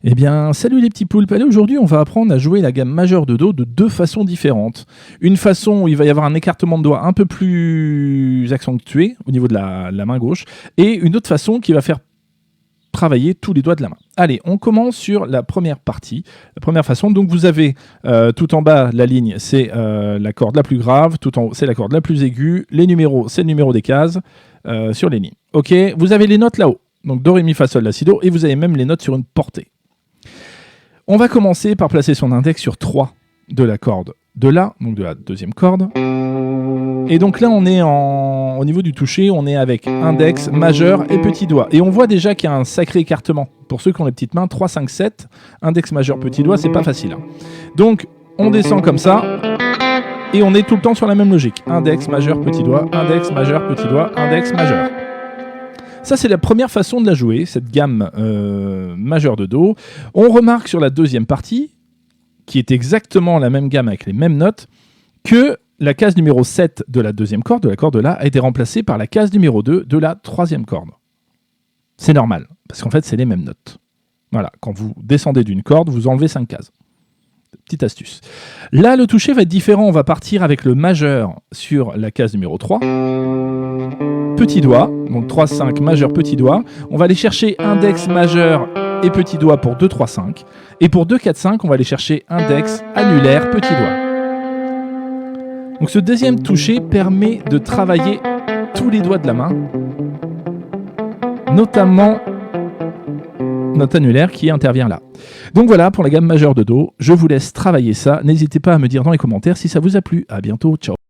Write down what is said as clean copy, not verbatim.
Eh bien, salut les petits poulpes. Allez, aujourd'hui, on va apprendre à jouer la gamme majeure de Do de deux façons différentes. Une façon où il va y avoir un écartement de doigts un peu plus accentué au niveau de la main gauche, et une autre façon qui va faire travailler tous les doigts de la main. Allez, on commence sur la première partie, la première façon. Donc vous avez tout en bas la ligne, c'est la corde la plus grave, tout en haut c'est la corde la plus aiguë, les numéros c'est le numéro des cases sur les lignes. Ok, vous avez les notes là-haut, donc Do, Ré, Mi, Fa, Sol, La, Si, Do, et vous avez même les notes sur une portée. On va commencer par placer son index sur 3 de la corde de La, donc de la deuxième corde. Et donc là, on est au niveau du toucher, on est avec index, majeur et petit doigt. Et on voit déjà qu'il y a un sacré écartement. Pour ceux qui ont les petites mains, 3, 5, 7, index, majeur, petit doigt, c'est pas facile. Donc, on descend comme ça, et on est tout le temps sur la même logique. Index, majeur, petit doigt, index, majeur, petit doigt, index, majeur. Ça, c'est la première façon de la jouer, cette gamme majeure de Do. On remarque sur la deuxième partie, qui est exactement la même gamme avec les mêmes notes, que la case numéro 7 de la deuxième corde, de la corde de La, a été remplacée par la case numéro 2 de la troisième corde. C'est normal, parce qu'en fait, c'est les mêmes notes. Voilà, quand vous descendez d'une corde, vous enlevez 5 cases. Petite astuce. Là, le toucher va être différent. On va partir avec le majeur sur la case numéro 3. Petit doigt, donc 3, 5, majeur, petit doigt. On va aller chercher index, majeur et petit doigt pour 2, 3, 5. Et pour 2, 4, 5, on va aller chercher index, annulaire, petit doigt. Donc ce deuxième toucher permet de travailler tous les doigts de la main, notamment notre annulaire qui intervient là. Donc voilà pour la gamme majeure de Do. Je vous laisse travailler ça. N'hésitez pas à me dire dans les commentaires si ça vous a plu. À bientôt, ciao.